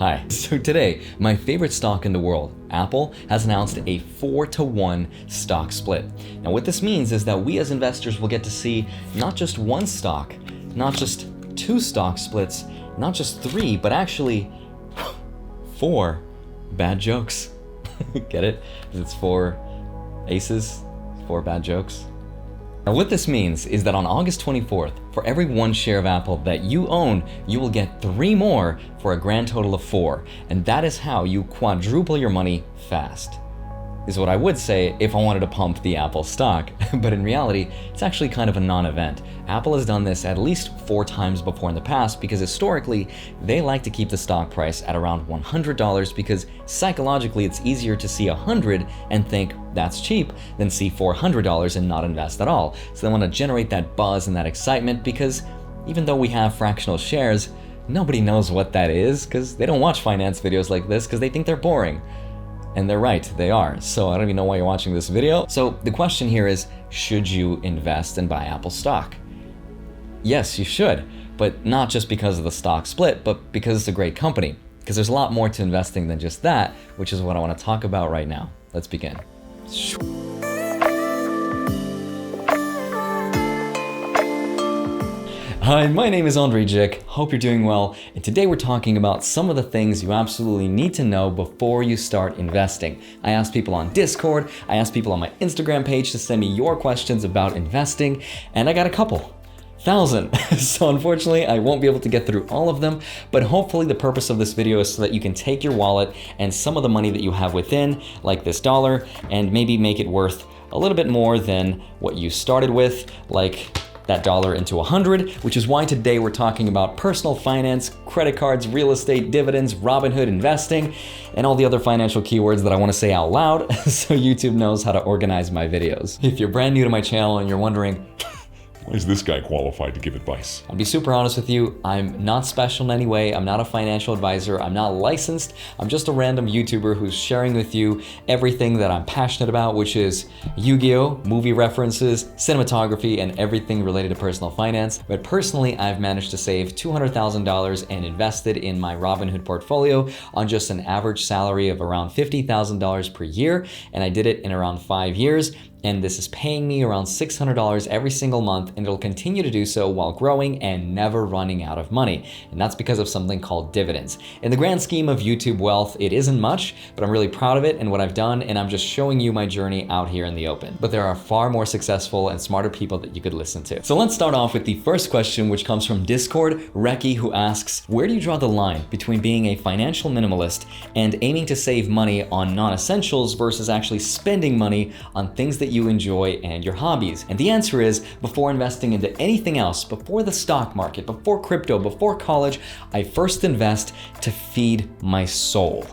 Hi. So today, my favorite stock in the world, Apple, has announced a 4-to-1 stock split. Now what this means is that we as investors will get to see not just one stock, not just two stock splits, not just three, but actually 4 bad jokes. Get it? It's 4 aces, 4 bad jokes. Now what this means is that on August 24th, for every 1 share of Apple that you own, you will get 3 more for a grand total of 4. And that is how you quadruple your money fast. Is what I would say if I wanted to pump the Apple stock, but in reality, it's actually kind of a non-event. Apple has done this at least 4 times before in the past because historically, they like to keep the stock price at around $100 because psychologically it's easier to see 100 and think that's cheap than see $400 and not invest at all. So they want to generate that buzz and that excitement because even though we have fractional shares, nobody knows what that is because they don't watch finance videos like this because they think they're boring. And they're right, they are. So I don't even know why you're watching this video. So the question here is, should you invest and buy Apple stock? Yes, you should, but not just because of the stock split, but because it's a great company. Because there's a lot more to investing than just that, which is what I want to talk about right now. Let's begin. Hi, my name is Andrei Jikh. Hope you're doing well. And today we're talking about some of the things you absolutely need to know before you start investing. I asked people on Discord, I asked people on my Instagram page to send me your questions about investing, and I got a couple. 1,000. So unfortunately, I won't be able to get through all of them, but hopefully the purpose of this video is so that you can take your wallet and some of the money that you have within, like this dollar, and maybe make it worth a little bit more than what you started with, like that dollar into 100, which is why today we're talking about personal finance, credit cards, real estate, dividends, Robinhood investing, and all the other financial keywords that I want to say out loud so YouTube knows how to organize my videos. If you're brand new to my channel and you're wondering, why is this guy qualified to give advice? I'll be super honest with you, I'm not special in any way, I'm not a financial advisor, I'm not licensed, I'm just a random YouTuber who's sharing with you everything that I'm passionate about, which is Yu-Gi-Oh!, movie references, cinematography, and everything related to personal finance. But personally, I've managed to save $200,000 and invested in my Robinhood portfolio on just an average salary of around $50,000 per year, and I did it in around 5 years. And this is paying me around $600 every single month, and it'll continue to do so while growing and never running out of money. And that's because of something called dividends. In the grand scheme of YouTube wealth, it isn't much, but I'm really proud of it and what I've done, and I'm just showing you my journey out here in the open. But there are far more successful and smarter people that you could listen to. So let's start off with the first question, which comes from Discord, Reki, who asks, where do you draw the line between being a financial minimalist and aiming to save money on non-essentials versus actually spending money on things that you enjoy and your hobbies? And the answer is, before investing into anything else, before the stock market, before crypto, before college, I first invest to feed my soul.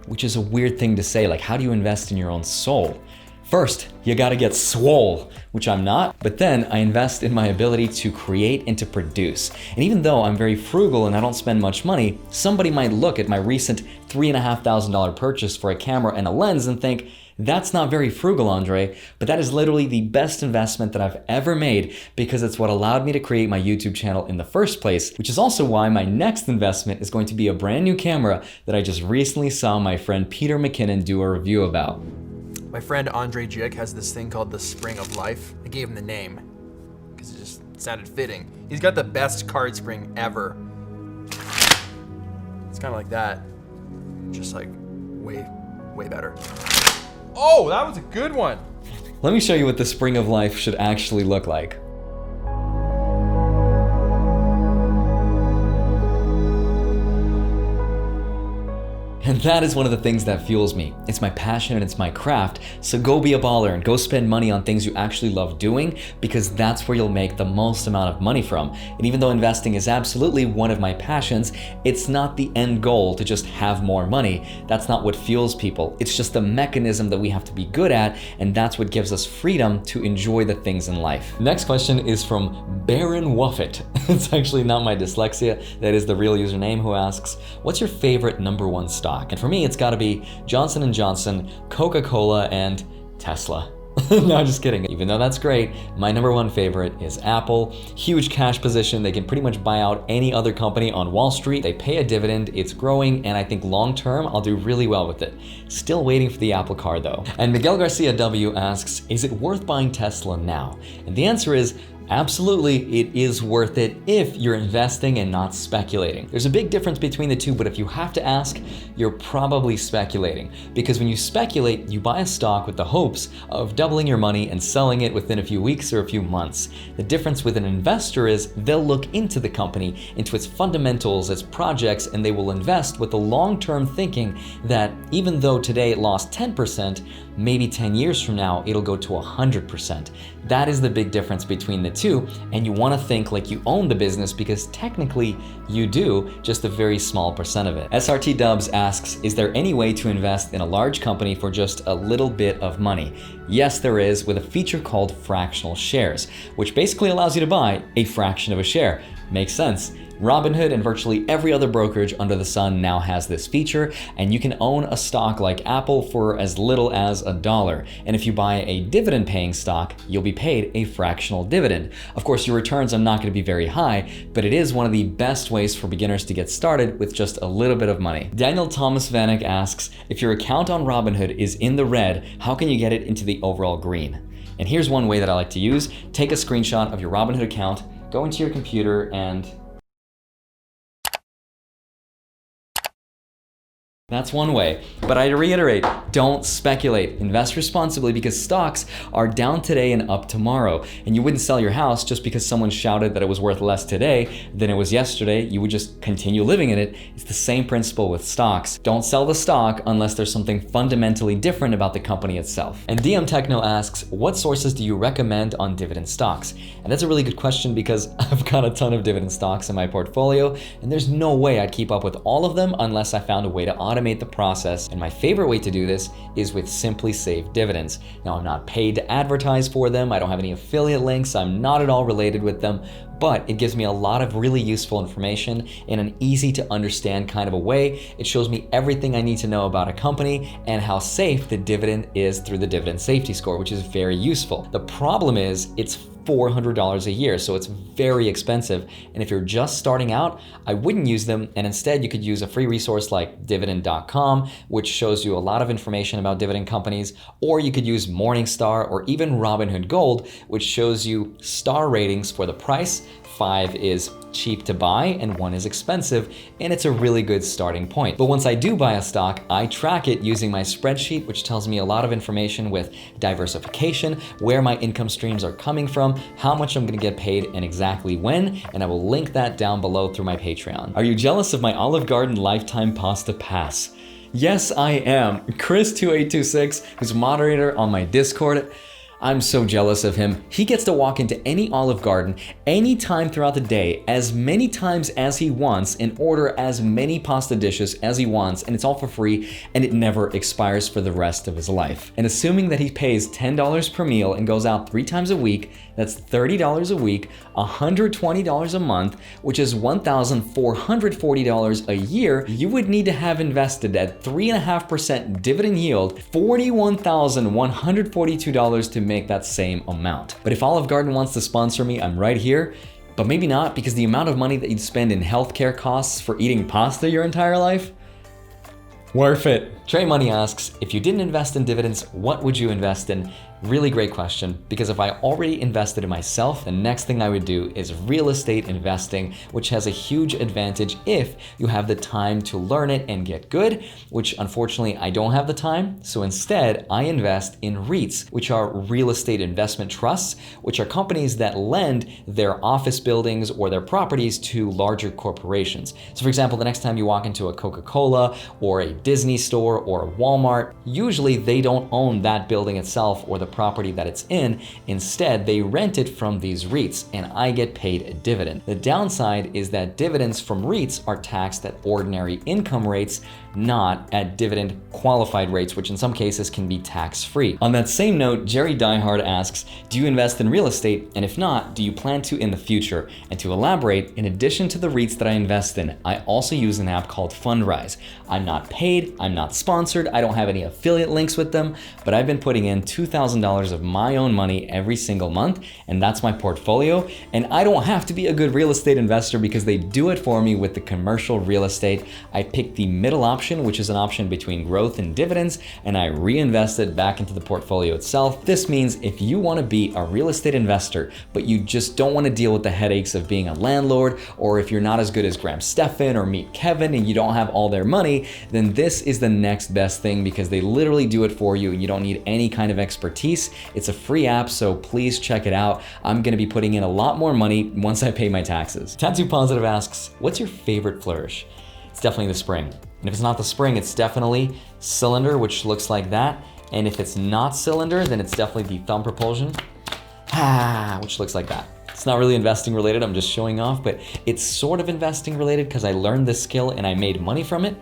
Which is a weird thing to say, like how do you invest in your own soul? First, you gotta get swole, which I'm not, but then I invest in my ability to create and to produce. And even though I'm very frugal and I don't spend much money, somebody might look at my recent $3,500 purchase for a camera and a lens and think, that's not very frugal, Andrei, but that is literally the best investment that I've ever made because it's what allowed me to create my YouTube channel in the first place, which is also why my next investment is going to be a brand new camera that I just recently saw my friend Peter McKinnon do a review about. My friend Andrei Jikh has this thing called the Spring of Life. I gave him the name because it just sounded fitting. He's got the best card spring ever. It's kind of like that, just like way better. Oh, that was a good one. Let me show you what the Spring of Life should actually look like. And that is one of the things that fuels me. It's my passion and it's my craft. So go be a baller and go spend money on things you actually love doing because that's where you'll make the most amount of money from. And even though investing is absolutely one of my passions, it's not the end goal to just have more money. That's not what fuels people. It's just a mechanism that we have to be good at, and that's what gives us freedom to enjoy the things in life. Next question is from Baron Wuffet. It's actually not my dyslexia, that is the real username, who asks, what's your favorite #1 stock? And for me, it's gotta be Johnson & Johnson, Coca-Cola, and Tesla. No, I'm just kidding. Even though that's great, my number one favorite is Apple. Huge cash position. They can pretty much buy out any other company on Wall Street. They pay a dividend, it's growing, and I think long term I'll do really well with it. Still waiting for the Apple Car though. And Miguel Garcia W asks, is it worth buying Tesla now? And the answer is, absolutely, it is worth it if you're investing and not speculating. There's a big difference between the two, but if you have to ask, you're probably speculating. Because when you speculate, you buy a stock with the hopes of doubling your money and selling it within a few weeks or a few months. The difference with an investor is they'll look into the company, into its fundamentals, its projects, and they will invest with the long-term thinking that even though today it lost 10%, maybe 10 years from now, it'll go to 100%. That is the big difference between the two, and you want to think like you own the business because technically you do, just a very small percent of it. SRT Dubs asks, is there any way to invest in a large company for just a little bit of money? Yes, there is, with a feature called Fractional Shares, which basically allows you to buy a fraction of a share. Makes sense. Robinhood and virtually every other brokerage under the sun now has this feature, and you can own a stock like Apple for as little as $1. And if you buy a dividend paying stock, you'll be paid a fractional dividend. Of course, your returns are not going to be very high, but it is one of the best ways for beginners to get started with just a little bit of money. Daniel Thomas Vanek asks, if your account on Robinhood is in the red, how can you get it into the overall green? And here's one way that I like to use. Take a screenshot of your Robinhood account, go into your computer, and that's one way. But I reiterate, don't speculate. Invest responsibly because stocks are down today and up tomorrow. And you wouldn't sell your house just because someone shouted that it was worth less today than it was yesterday. You would just continue living in it. It's the same principle with stocks. Don't sell the stock unless there's something fundamentally different about the company itself. And DM Techno asks, what sources do you recommend on dividend stocks? And that's a really good question because I've got a ton of dividend stocks in my portfolio, and there's no way I'd keep up with all of them unless I found a way to automate the process. And my favorite way to do this is with Simply Save Dividends. Now, I'm not paid to advertise for them. I don't have any affiliate links. I'm not at all related with them, but it gives me a lot of really useful information in an easy to understand kind of a way. It shows me everything I need to know about a company and how safe the dividend is through the dividend safety score, which is very useful. The problem is it's $400 a year, so it's very expensive. And if you're just starting out, I wouldn't use them, and instead you could use a free resource like dividend.com, which shows you a lot of information about dividend companies, or you could use Morningstar or even Robinhood Gold, which shows you star ratings for the price. 5 is cheap to buy and 1 is expensive, and it's a really good starting point. But once I do buy a stock, I track it using my spreadsheet, which tells me a lot of information with diversification, where my income streams are coming from, how much I'm gonna get paid, and exactly when, and I will link that down below through my Patreon. Are you jealous of my Olive Garden lifetime pasta pass? Yes, I am. Chris2826, who's moderator on my Discord, I'm so jealous of him. He gets to walk into any Olive Garden anytime throughout the day, as many times as he wants, and order as many pasta dishes as he wants, and it's all for free, and it never expires for the rest of his life. And assuming that he pays $10 per meal and goes out 3 times a week, that's $30 a week, $120 a month, which is $1,440 a year. You would need to have invested at 3.5% dividend yield, $41,142 to make that same amount. But if Olive Garden wants to sponsor me, I'm right here. But maybe not, because the amount of money that you'd spend in healthcare costs for eating pasta your entire life, worth it. Trey Money asks, if you didn't invest in dividends, what would you invest in? Really great question, because if I already invested in myself, the next thing I would do is real estate investing, which has a huge advantage if you have the time to learn it and get good, which unfortunately I don't have the time. So instead, I invest in REITs, which are real estate investment trusts, which are companies that lend their office buildings or their properties to larger corporations. So for example, the next time you walk into a Coca-Cola or a Disney store or a Walmart, usually they don't own that building itself or the property that it's in. Instead, they rent it from these REITs, and I get paid a dividend. The downside is that dividends from REITs are taxed at ordinary income rates, not at dividend qualified rates, which in some cases can be tax-free. On that same note, Jerry Diehard asks, do you invest in real estate? And if not, do you plan to in the future? And to elaborate, in addition to the REITs that I invest in, I also use an app called Fundrise. I'm not paid, I'm not sponsored, I don't have any affiliate links with them, but I've been putting in $2,000 $2,000 of my own money every single month, and that's my portfolio. And I don't have to be a good real estate investor because they do it for me with the commercial real estate. I pick the middle option, which is an option between growth and dividends, and I reinvest it back into the portfolio itself. This means if you want to be a real estate investor, but you just don't want to deal with the headaches of being a landlord, or if you're not as good as Graham Stephan or Meet Kevin and you don't have all their money, then this is the next best thing because they literally do it for you and you don't need any kind of expertise. It's a free app, so please check it out. I'm going to be putting in a lot more money once I pay my taxes. Tattoo Positive asks, what's your favorite flourish? It's definitely the spring. And if it's not the spring, it's definitely cylinder, which looks like that. And if it's not cylinder, then it's definitely the thumb propulsion, which looks like that. It's not really investing related, I'm just showing off, but it's sort of investing related because I learned this skill and I made money from it.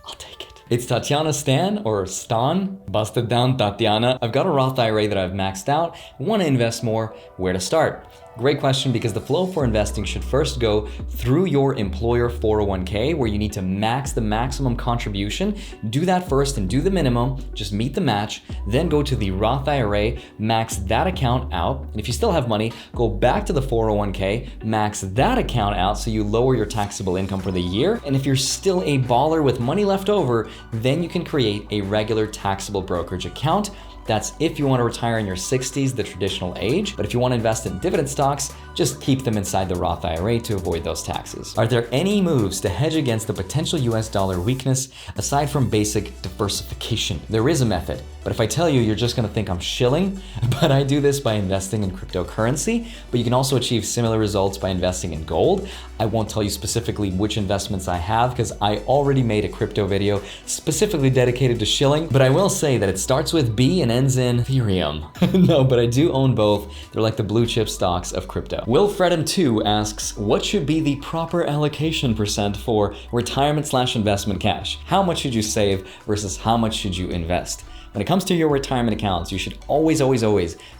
I'll take it. It's Tatiana Stan, or Stan, busted down Tatiana. I've got a Roth IRA that I've maxed out, want to invest more, where to start? Great question, because the flow for investing should first go through your employer 401k, where you need to max the maximum contribution. Do that first and do the minimum, just meet the match, then go to the Roth IRA, max that account out. And if you still have money, go back to the 401k, max that account out so you lower your taxable income for the year. And if you're still a baller with money left over, then you can create a regular taxable brokerage account. That's if you want to retire in your 60s, the traditional age. But if you want to invest in dividend stocks, just keep them inside the Roth IRA to avoid those taxes. Are there any moves to hedge against the potential US dollar weakness aside from basic diversification? There is a method, but if I tell you, you're just going to think I'm shilling. But I do this by investing in cryptocurrency, but you can also achieve similar results by investing in gold. I won't tell you specifically which investments I have because I already made a crypto video specifically dedicated to shilling, but I will say that it starts with B and ends in Ethereum. No, but I do own both. They're like the blue chip stocks of crypto. Wilfredem2 asks, what should be the proper allocation percent for retirement/investment cash? How much should you save versus how much should you invest? When it comes to your retirement accounts, you should always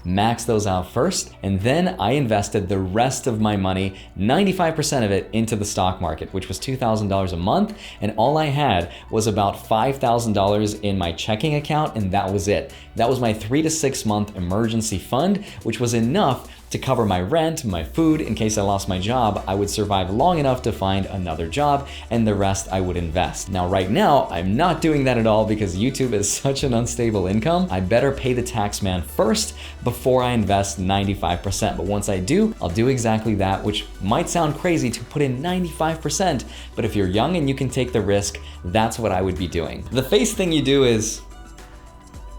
max those out first. And then I invested the rest of my money, 95% of it, into the stock market, which was $2,000 a month. And all I had was about $5,000 in my checking account, and that was it. That was my 3 to 6 month emergency fund, which was enough to cover my rent, my food. In case I lost my job, I would survive long enough to find another job, and the rest I would invest. Now, right now, I'm not doing that at all because YouTube is such an unstable income. I better pay the tax man first before I invest 95%. But once I do, I'll do exactly that, which might sound crazy to put in 95%, but if you're young and you can take the risk, that's what I would be doing. The face thing you do is,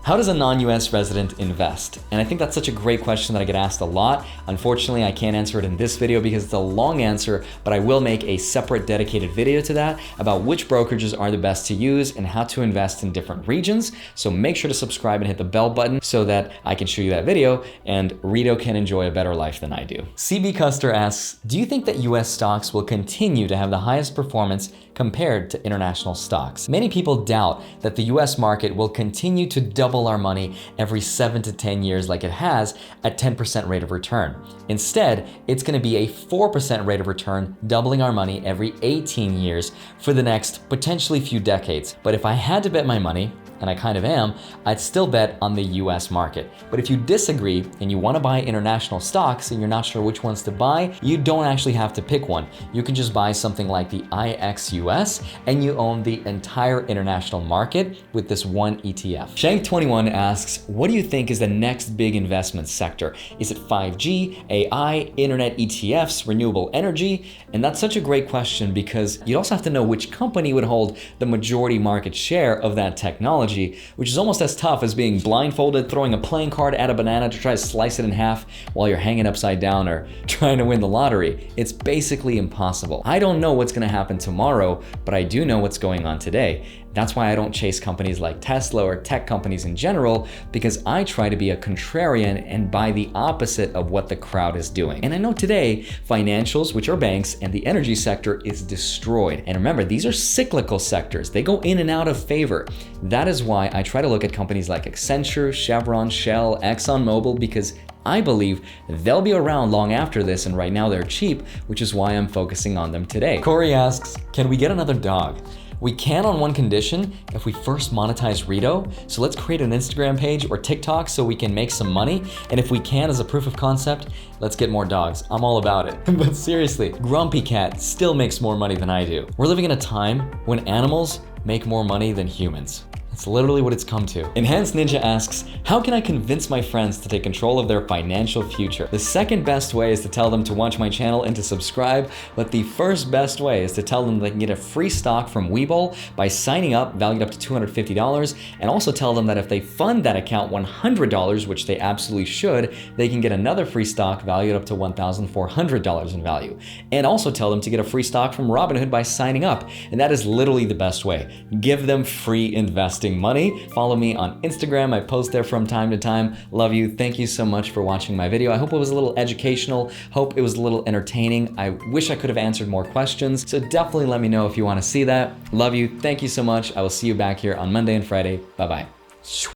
how does a non-US resident invest? And I think that's such a great question that I get asked a lot. Unfortunately, I can't answer it in this video because it's a long answer, but I will make a separate dedicated video to that about which brokerages are the best to use and how to invest in different regions. So make sure to subscribe and hit the bell button so that I can show you that video and Rito can enjoy a better life than I do. CB Custer asks, do you think that US stocks will continue to have the highest performance compared to international stocks? Many people doubt that the US market will continue to double our money every 7 to 10 years like it has at 10% rate of return. Instead, it's going to be a 4% rate of return, doubling our money every 18 years for the next potentially few decades. But if I had to bet my money, and I kind of am, I'd still bet on the US market. But if you disagree and you want to buy international stocks and you're not sure which ones to buy, you don't actually have to pick one. You can just buy something like the IXUS and you own the entire international market with this one ETF. Shank21 asks, what do you think is the next big investment sector? Is it 5G, AI, internet ETFs, renewable energy? And that's such a great question because you also have to know which company would hold the majority market share of that technology, which is almost as tough as being blindfolded, throwing a playing card at a banana to try to slice it in half while you're hanging upside down or trying to win the lottery. It's basically impossible. I don't know what's going to happen tomorrow, but I do know what's going on today. That's why I don't chase companies like Tesla or tech companies in general, because I try to be a contrarian and buy the opposite of what the crowd is doing. And I know today, financials, which are banks, and the energy sector is destroyed. And remember, these are cyclical sectors. They go in and out of favor. That is why I try to look at companies like Accenture, Chevron, Shell, ExxonMobil, because I believe they'll be around long after this, and right now they're cheap, which is why I'm focusing on them today. Corey asks, can we get another dog? We can on one condition, if we first monetize Rito. So let's create an Instagram page or TikTok so we can make some money. And if we can, as a proof of concept, let's get more dogs. I'm all about it. But seriously, Grumpy Cat still makes more money than I do. We're living in a time when animals make more money than humans. That's literally what it's come to. Enhanced Ninja asks, how can I convince my friends to take control of their financial future? The second best way is to tell them to watch my channel and to subscribe, but the first best way is to tell them they can get a free stock from Webull by signing up, valued up to $250, and also tell them that if they fund that account $100, which they absolutely should, they can get another free stock valued up to $1,400 in value. And also tell them to get a free stock from Robinhood by signing up, and that is literally the best way. Give them free investing money. Follow me on Instagram. I post there from time to time. Love you. Thank you so much for watching my video. I hope it was a little educational. Hope it was a little entertaining. I wish I could have answered more questions. So definitely let me know if you want to see that. Love you. Thank you so much. I will see you back here on Monday and Friday. Bye-bye.